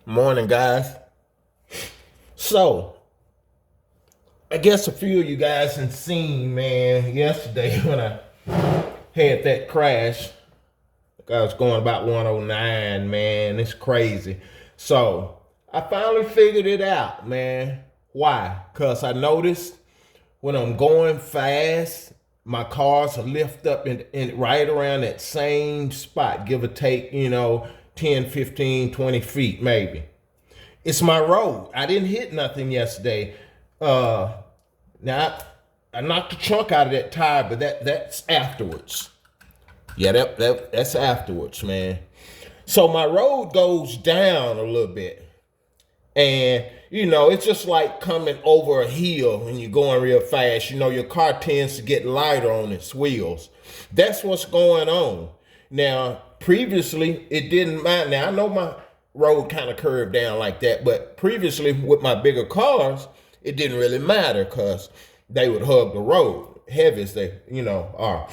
Morning, guys. So, I guess a few of you guys have seen, man, yesterday when I had that crash. I was going about 109, man. It's crazy. So, I finally figured it out, man. Why? Because I noticed when I'm going fast, my cars are lift up in right around that same spot, give or take, 10, 15, 20 feet maybe. It's my road. I didn't hit nothing yesterday. Uh, now I knocked the trunk out of that tire, but that's afterwards. Yeah, that's afterwards, man. So my road goes down a little bit, and it's just like coming over a hill when you're going real fast. Your car tends to get lighter on its wheels. That's what's going on. Now, previously, it didn't matter. Now, I know my road kind of curved down like that, but previously with my bigger cars, it didn't really matter because they would hug the road, heavy as they, are.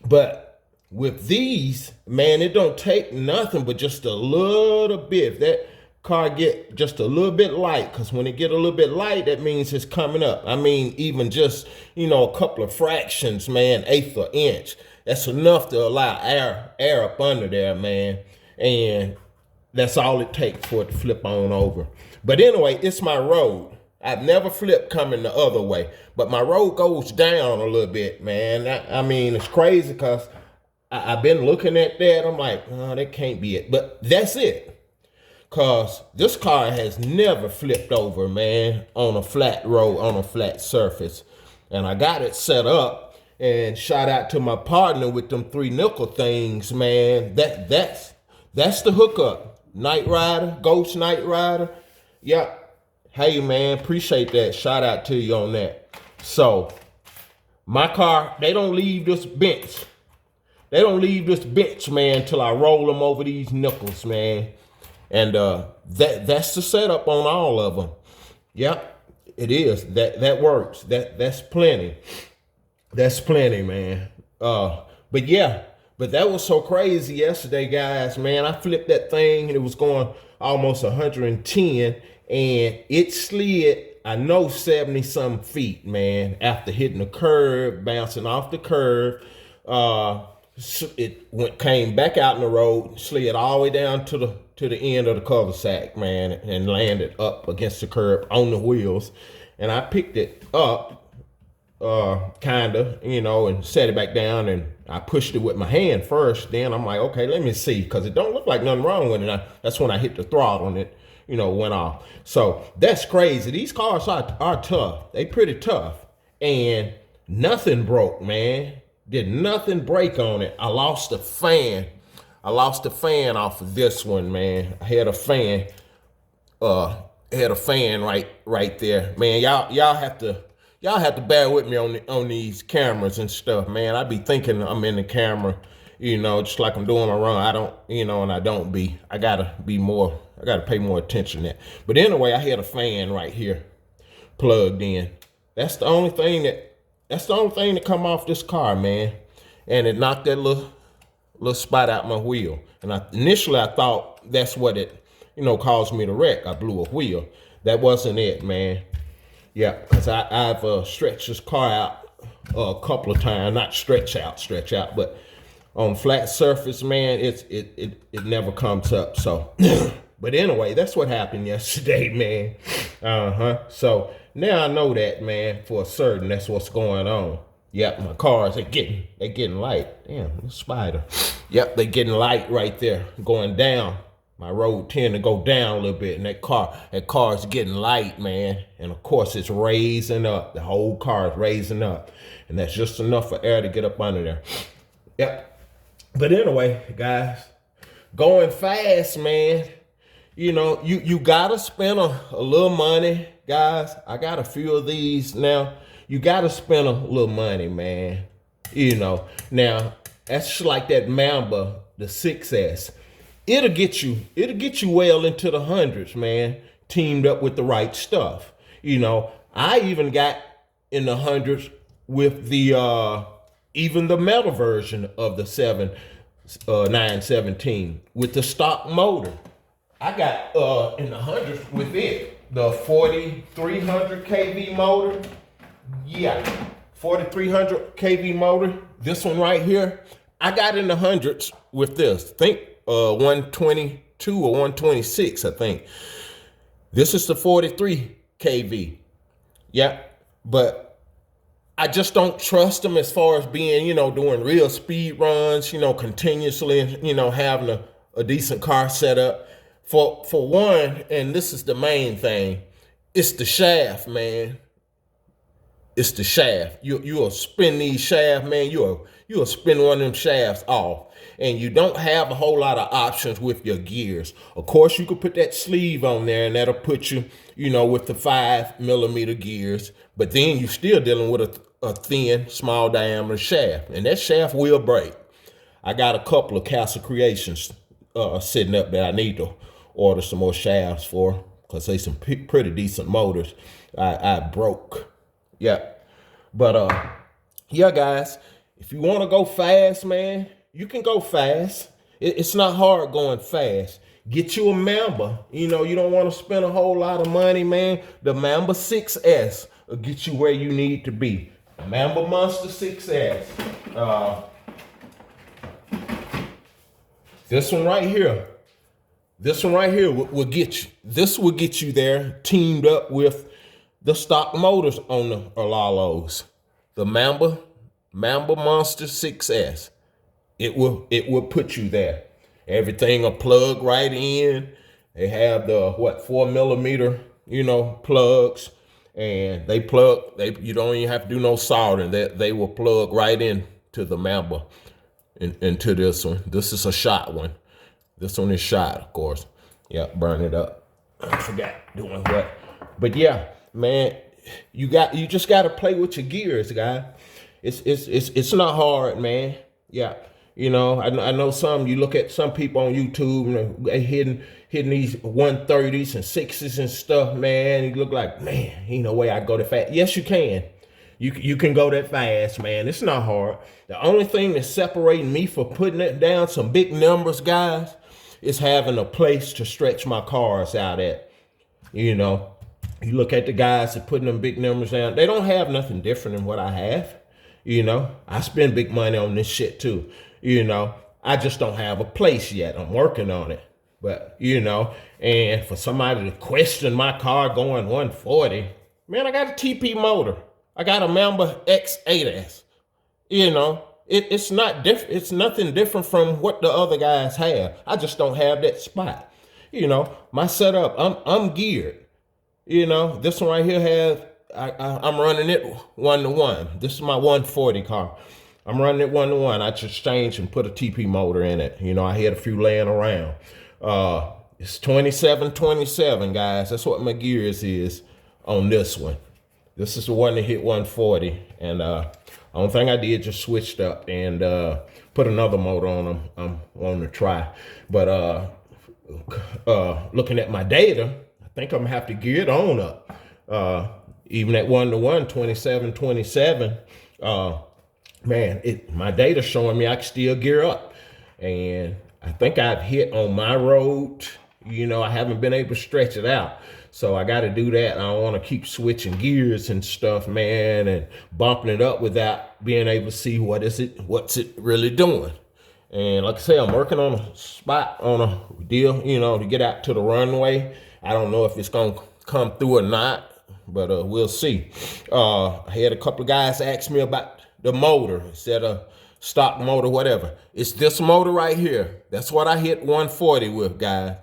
But with these, man, it don't take nothing but just a little bit. If that car get just a little bit light, because when it get a little bit light, that means it's coming up. I mean, even just, a couple of fractions, man, eighth of inch. That's enough to allow air up under there, man. And that's all it takes for it to flip on over. But anyway, it's my road. I've never flipped coming the other way, but my road goes down a little bit, man. I mean, it's crazy because I've been looking at that. I'm like, oh, that can't be it. But that's it. Because this car has never flipped over, man, on a flat road, on a flat surface. And I got it set up. And shout out to my partner with them 3 nickel things, man. That's the hookup. Night Rider, Ghost Night Rider. Yeah. Hey, man, appreciate that. Shout out to you on that. So, my car, they don't leave this bench. They don't leave this bench, man, till I roll them over these nickels, man. And that's the setup on all of them. Yep, it is. That works. That's plenty. That's plenty, man. But yeah, but that was so crazy yesterday, guys, man. I flipped that thing and it was going almost 110 and it slid, I know, 70 some feet, man, after hitting the curb, bouncing off the curb. Came back out in the road, slid all the way down to the end of the cul-de-sac, man, and landed up against the curb on the wheels. And I picked it up, kinda, and set it back down, and I pushed it with my hand first. Then I'm like, okay, let me see, because it don't look like nothing wrong with it. That's when I hit the throttle and it, went off. So that's crazy. These cars are tough. They pretty tough. And nothing broke, man. Did nothing break on it. I lost the fan. I lost the fan off of this one, man. I had a fan. Right there, man. Y'all have to bear with me on these cameras and stuff, man. I be thinking I'm in the camera, just like I'm doing my run. I don't, and I don't be. I gotta pay more attention to that. But anyway, I had a fan right here plugged in. That's the only thing that come off this car, man. And it knocked that little spot out my wheel. And initially I thought that's what it, caused me to wreck. I blew a wheel. That wasn't it, man. Yeah, because I've stretched this car out a couple of times. Not stretch out, but on flat surface, man, it never comes up. So, but anyway, that's what happened yesterday, man. So now I know that, man, for certain. That's what's going on. Yep, my cars they getting light. Damn, the spider. Yep, they getting light right there, going down. My road tend to go down a little bit, and that car's getting light, man. And of course, it's raising up. The whole car is raising up, and that's just enough for air to get up under there. Yep. But anyway, guys, going fast, man. You gotta spend a little money, guys. I got a few of these now. You gotta spend a little money, man. Now that's just like that Mamba, the 6S. It'll get you well into the hundreds, man, teamed up with the right stuff. I even got in the hundreds with the even the metal version of the 917 with the stock motor. I got in the hundreds with it. The 4300 kV motor. Yeah. 4300 kV motor. This one right here. I got in the hundreds with this. Think 122 or 126, I think. This is the 43 kV. Yeah. But I just don't trust them as far as being, doing real speed runs, continuously, having a decent car setup. For one, and this is the main thing, it's the shaft, man. It's the shaft. You'll spin these shafts, man. You'll spin one of them shafts off. And you don't have a whole lot of options with your gears. Of course, you could put that sleeve on there and that'll put you, with the 5mm gears. But then you're still dealing with a thin, small diameter shaft. And that shaft will break. I got a couple of Castle Creations sitting up that I need to order some more shafts for, because they some pretty decent motors I broke. Yeah. But yeah, guys, if you want to go fast, man, you can go fast. It's not hard going fast. Get you a Mamba. You don't want to spend a whole lot of money, man. The Mamba 6S will get you where you need to be. Mamba Monster 6S. This one right here. This one right here will get you. This will get you there, teamed up with the stock motors on the Olalos. The Mamba Monster 6S. It will put you there. Everything will plug right in. They have the 4mm, plugs, and you don't even have to do no soldering. They will plug right in to the Mamba into this one. This is a shot one. This one is shot, of course. Yeah, burn it up. I forgot doing what. But yeah, man, you just gotta play with your gears, guys. It's not hard, man. Yeah. I know you look at some people on YouTube and they hitting these 130s and 6s and stuff, man. You look like, man, ain't no way I go that fast. Yes, you can. You can go that fast, man. It's not hard. The only thing that's separating me from putting it down some big numbers, guys, is having a place to stretch my cars out at. You look at the guys that putting them big numbers down. They don't have nothing different than what I have. I spend big money on this shit too. I just don't have a place yet. I'm working on it. But, and for somebody to question my car going 140, man, I got a TP motor. I got a Mamba X8S. It's not different. It's nothing different from what the other guys have. I just don't have that spot. My setup, I'm geared. This one right here has, I'm running it 1-to-1. This is my 140 car. I'm running it 1-to-1. I just changed and put a TP motor in it. I had a few laying around. It's 2727, guys. That's what my gears is on this one. This is the one that hit 140. And only thing I did, just switched up and put another motor on them. I'm wanting to try. But looking at my data, I think I'm gonna have to gear it on up. Even at 1-to-1, 2727, man, my data showing me I can still gear up. And I think I've hit on my road. I haven't been able to stretch it out. So I got to do that. I don't want to keep switching gears and stuff, man, and bumping it up without being able to see what's it really doing. And like I say, I'm working on a spot, on a deal, to get out to the runway. I don't know if it's going to come through or not, but we'll see. I had a couple of guys ask me about the motor, instead of stock motor, whatever. It's this motor right here. That's what I hit 140 with, guys.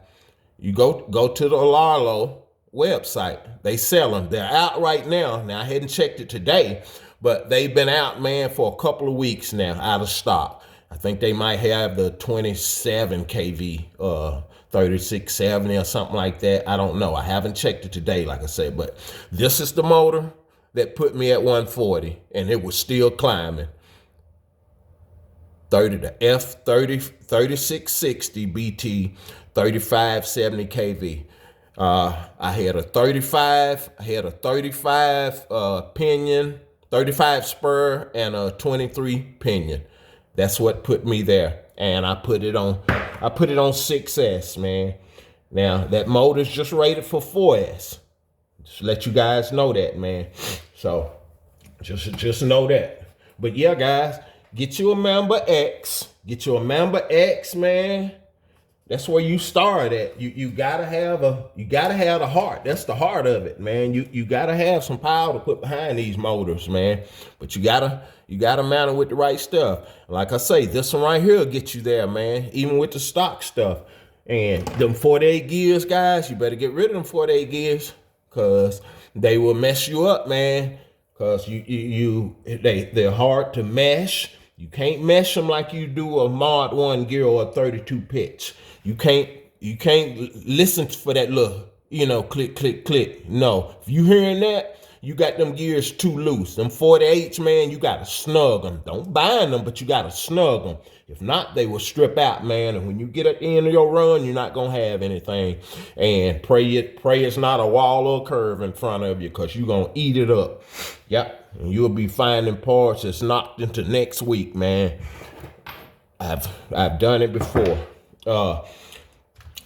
You go to the Lalo website. They sell them. They're out right now. Now, I hadn't checked it today, but they've been out, man, for a couple of weeks now, out of stock. I think they might have the 27 kV, 3670 or something like that. I don't know. I haven't checked it today, like I said, but this is the motor that put me at 140, and it was still climbing. The F3660 BT 3570 kV. I had a 35 pinion, 35 spur, and a 23 pinion. That's what put me there. And I put it on 6S, man. Now, that motor's just rated for 4S. Just let you guys know that, man. So, just know that. But yeah, guys, get you a Member X. Get you a Member X, man. That's where you start at. You gotta have the heart. That's the heart of it, man. You gotta have some power to put behind these motors, man. But you gotta mount it with the right stuff. Like I say, this one right here will get you there, man. Even with the stock stuff. And them 48 gears, guys, you better get rid of them 48 gears, cause they will mess you up, man. Cause they're hard to mesh. You can't mesh them like you do a Mod 1 gear or a 32 pitch. You can't listen for that little, click, click, click. No, if you hearing that, you got them gears too loose. Them 48s, man, you got to snug them. Don't bind them, but you got to snug them. If not, they will strip out, man. And when you get at the end of your run, you're not going to have anything. And pray it's not a wall or a curve in front of you, because you're going to eat it up. Yep. And you'll be finding parts that's knocked into next week, man. I've done it before.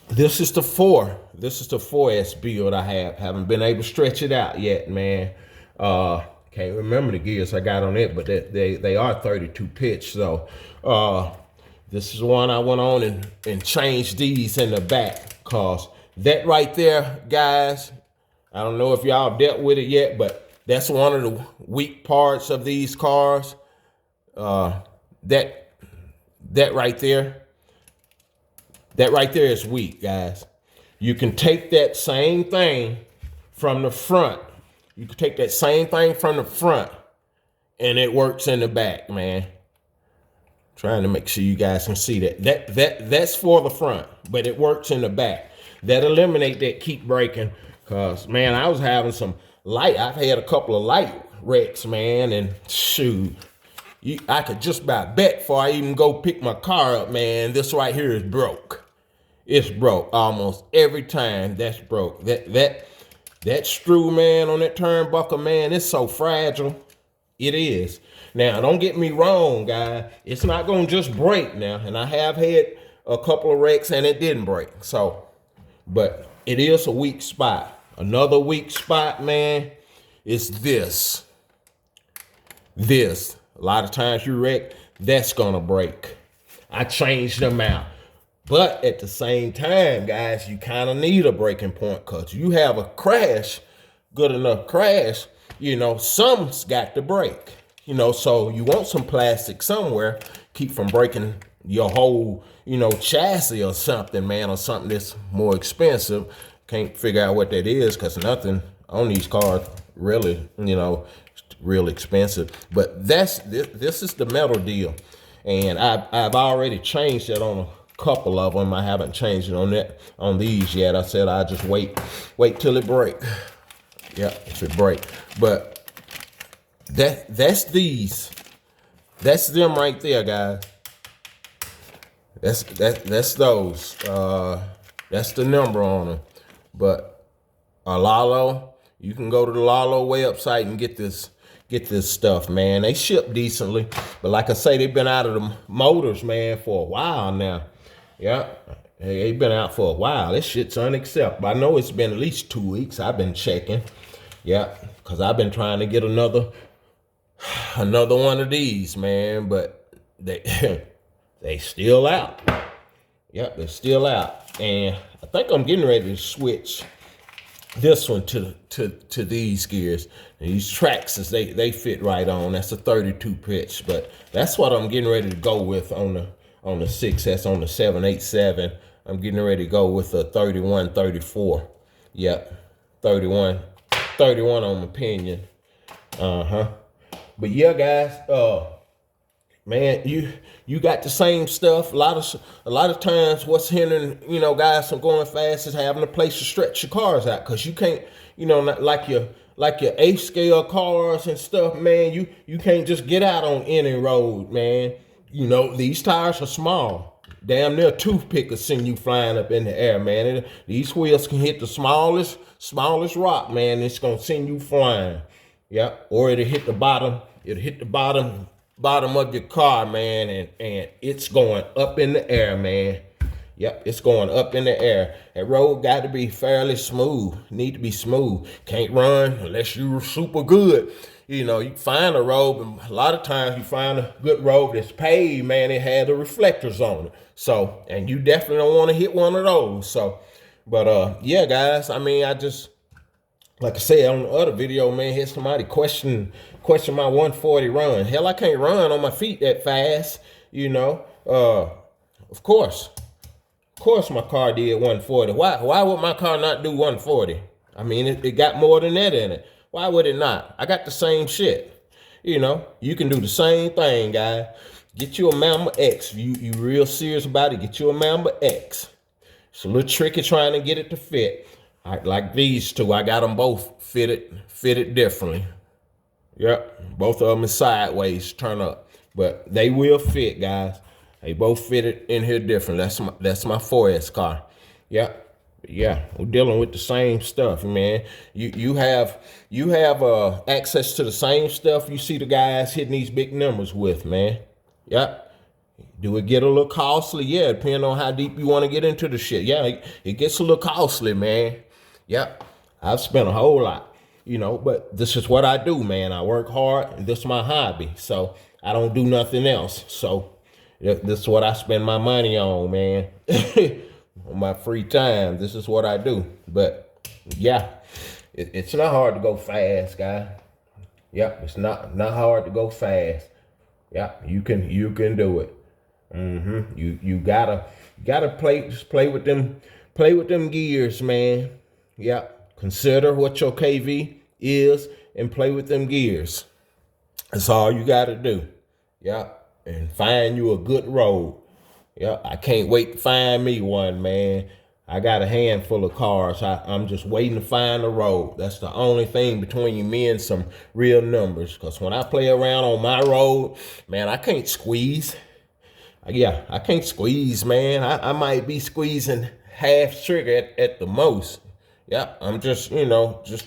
This is the 4S build I haven't been able to stretch it out yet, man. Can't remember the gears I got on it, but they are 32 pitch. So this is one I went on and changed these in the back, cause that right there, guys, I don't know if y'all dealt with it yet, but that's one of the weak parts of these cars. That right there. That right there is weak, guys. You can take that same thing from the front. You can take that same thing from the front, and it works in the back, man. Trying to make sure you guys can see that. That's for the front, but it works in the back. That eliminate that keep breaking. Cause man, I was having some I've had a couple of light wrecks, man, and shoot. I could just about bet before I even go pick my car up, man, this right here is broke. It's broke almost every time. That's broke. That screw, man, on that turnbuckle, man, it's so fragile. It is. Now, don't get me wrong, guys. It's not going to just break now. And I have had a couple of wrecks and it didn't break. So, but it is a weak spot. Another weak spot, man, is this. A lot of times you wreck, that's going to break. I changed them out. But at the same time, guys, you kind of need a breaking point, because you have a crash, good enough crash, some's got to break. So you want some plastic somewhere, keep from breaking your whole, chassis or something, man, or something that's more expensive. Can't figure out what that is, because nothing on these cars really, real expensive. But this is the metal deal. And I've already changed it on a couple of them. I haven't changed it on these yet. I said I'll just wait till it break. Yeah, if it break. But that's these. That's them right there, guys. That's those. That's the number on them. But Lalo, you can go to the Lalo website and get this stuff, man. They ship decently, but like I say, they've been out of the motors, man, for a while now. Yeah, they've been out for a while. This shit's unacceptable. I know it's been at least 2 weeks. I've been checking. Yeah, because I've been trying to get another one of these, man, but they still out. Yep, they're still out. And I think I'm getting ready to switch this one to these gears. And these tracks, they fit right on. That's a 32 pitch, but that's what I'm getting ready to go with on the 6S, on the 787. I'm getting ready to go with a 31, 34. Yep, 31 on my pinion. But yeah, guys, man, you got the same stuff. A lot of times what's hindering, guys from going fast is having a place to stretch your cars out, because you can't, not like your 8 scale cars and stuff, man, you can't just get out on any road, man. These tires are small. Damn near a toothpick will send you flying up in the air, man. And these wheels can hit the smallest rock, man. It's gonna send you flying. Yeah, or it'll hit the bottom. It'll hit the bottom of your car, man, and it's going up in the air, man. Yep, it's going up in the air. That road got to be fairly smooth. Need to be smooth. Can't run unless you're super good. You know, you find a road, and a lot of times you find a good road that's paved, man, it had the reflectors on it. So, and you definitely don't want to hit one of those. So, but yeah, guys, I mean, I just, like I said on the other video, man, had somebody question my 140 run. Hell, I can't run on my feet that fast, you know. Of course. Of course my car did 140. Why would my car not do 140? I mean, it got more than that in it. Why would it not? I got the same shit. You know, you can do the same thing, guy. Get you a Mamba X. You real serious about it, get you a Mamba X. It's a little tricky trying to get it to fit. Like these two, I got them both fitted differently. Yep, both of them is sideways, turn up. But they will fit, guys. They both fitted in here different. That's my 4S car. Yeah, we're dealing with the same stuff, man. You have access to the same stuff you see the guys hitting these big numbers with, man. Yep. Do it get a little costly? Yeah, depending on how deep you want to get into the shit. Yeah, it gets a little costly, man. Yep. I've spent a whole lot, you know, but this is what I do, man. I work hard, and this is my hobby. So I don't do nothing else. So this is what I spend my money on, man. On my free time, this is what I do. But yeah, it's not hard to go fast, guy. Yep, it's not hard to go fast. Yep, you can do it. You gotta play with them gears, man. Yep. Consider what your KV is and play with them gears. That's all you gotta do. Yep. And find you a good road. Yep. I can't wait to find me one, man. I got a handful of cars. I'm just waiting to find a road. That's the only thing between me and some real numbers. Because when I play around on my road, man, I can't squeeze. Yeah, I can't squeeze, man. I might be squeezing half trigger at the most. Yeah, I'm just, just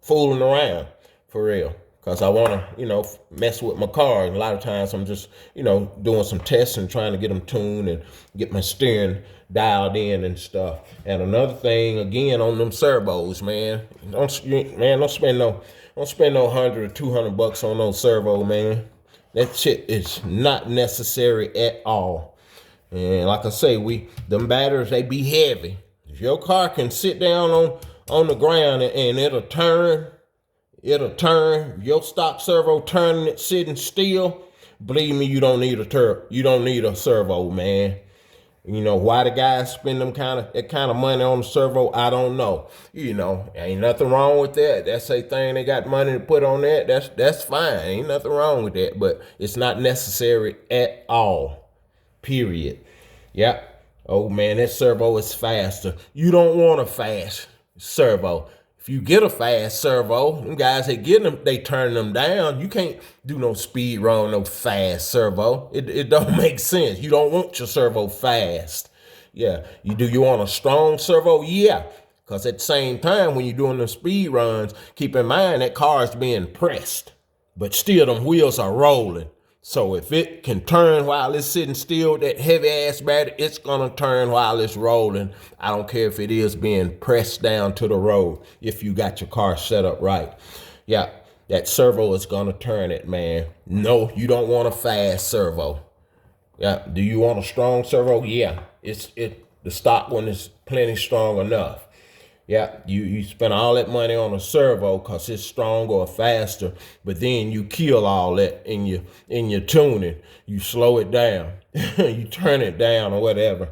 fooling around for real. Because I want to, mess with my car. And a lot of times I'm just, doing some tests and trying to get them tuned and get my steering dialed in and stuff. And another thing, again, on them servos, man. Don't spend no $100 or $200 on those servo, man. That shit is not necessary at all. And like I say, them batteries, they be heavy. If your car can sit down on the ground and it'll turn. Your stock servo turning it sitting still. Believe me, you don't need a servo, man. You know why the guys spend that kind of money on the servo? I don't know. Ain't nothing wrong with that. That's a thing they got money to put on that. That's fine. Ain't nothing wrong with that. But it's not necessary at all. Period. Yep. Oh man, that servo is faster. You don't want a fast servo. If you get a fast servo, them guys they turn them down. You can't do no speed run, no fast servo. It don't make sense. You don't want your servo fast. Yeah. You want a strong servo? Yeah. Because at the same time, when you're doing the speed runs, keep in mind that car is being pressed. But still, them wheels are rolling. So if it can turn while it's sitting still, that heavy ass battery, it's gonna turn while it's rolling. I don't care if it is being pressed down to the road, if you got your car set up right. Yeah, that servo is gonna turn it, man. No, you don't want a fast servo. Yeah, do you want a strong servo? Yeah, the stock one is plenty strong enough. Yeah, you spend all that money on a servo because it's stronger or faster, but then you kill all that in your tuning. You slow it down, you turn it down or whatever.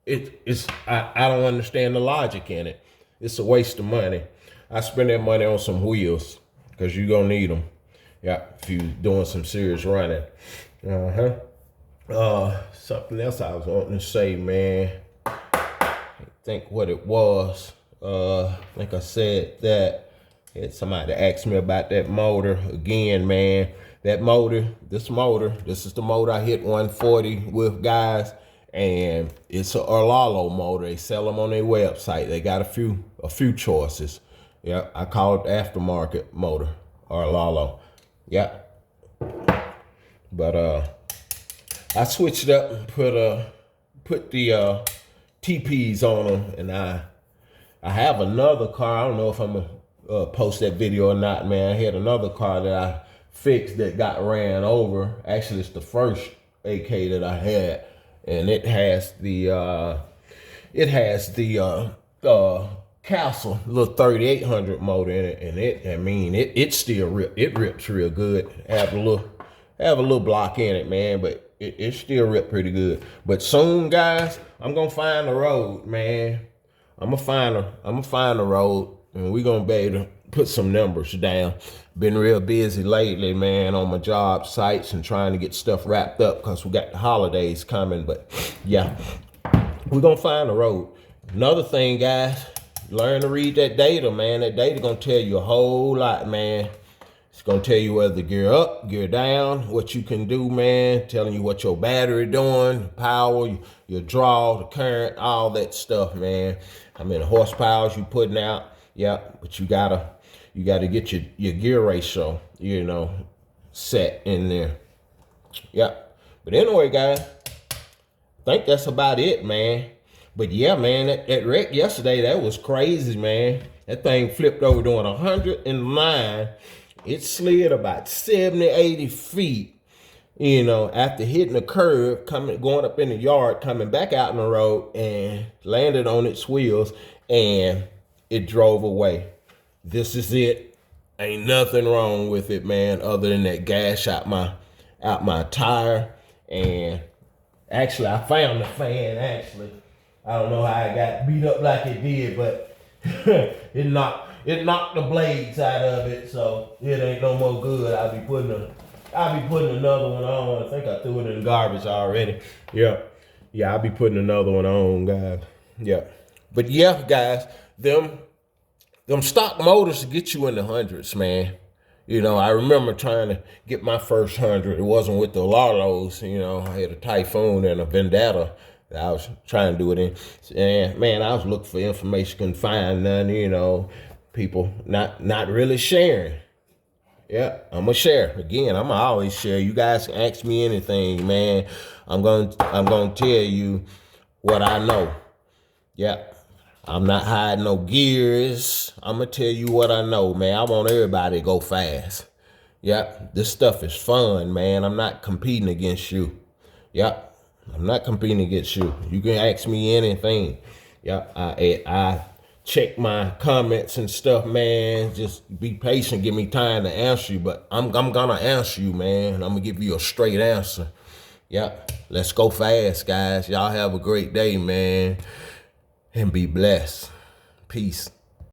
I don't understand the logic in it. It's a waste of money. I spend that money on some wheels because you're gonna need them. Yeah, if you're doing some serious running. Something else I was wanting to say, man. I think what it was. I think I said that. Had somebody asked me about that motor again, man. This is the motor I hit 140 with, guys, and it's a Orlalo motor. They sell them on their website. They got a few choices. Yeah, I call it the aftermarket motor, Orlalo. Yeah, but I switched up and put the TPs on them, and I have another car. I don't know if I'm gonna post that video or not, man. I had another car that I fixed that got ran over. Actually, it's the first AK that I had, and it has the Castle little 3800 motor in it, and it still rips real good. Have a little block in it, man, but it still rip pretty good. But soon, guys, I'm gonna find the road, man. I'm gonna find the road, and we're gonna be able to put some numbers down. Been real busy lately, man, on my job sites and trying to get stuff wrapped up because we got the holidays coming. But yeah, we're gonna find the road. Another thing, guys, learn to read that data, man. That data gonna tell you a whole lot, man. It's gonna tell you whether gear up, gear down, what you can do, man. Telling you what your battery doing, power, your draw, the current, all that stuff, man. How many horsepower you putting out? Yeah, but you gotta get your gear ratio, set in there. Yeah. But anyway, guys, I think that's about it, man. But yeah, man, that wreck yesterday, that was crazy, man. That thing flipped over doing 109. It slid about 70, 80 feet, after hitting the curve, going up in the yard, coming back out in the road, and landed on its wheels, and it drove away. This is it. Ain't nothing wrong with it, man, other than that gash out my tire. And actually, I found the fan, actually. I don't know how it got beat up like it did, but it knocked the blades out of it, so it ain't no more good. I'll be putting another one on. I think I threw it in the garbage already. Yeah, I'll be putting another one on, guys. Yeah, but yeah, guys, them stock motors to get you in the hundreds, man. I remember trying to get my first 100. It wasn't with the Larlos. I had a Typhoon and a Vendetta that I was trying to do it in. And man, I was looking for information, couldn't find none. People not really sharing. Yeah, I'm gonna share. Again, I'm gonna always share. You guys can ask me anything, man. I'm gonna tell you what I know. Yeah. I'm not hiding no gears. I'm gonna tell you what I know, man. I want everybody to go fast. Yeah, this stuff is fun, man. I'm not competing against you. Yeah, I'm not competing against you. You can ask me anything. Yeah, I check my comments and stuff, man. Just be patient. Give me time to answer you, but I'm gonna answer you, man. I'm gonna give you a straight answer. Yeah, let's go fast, guys. Y'all have a great day, man. And be blessed. Peace.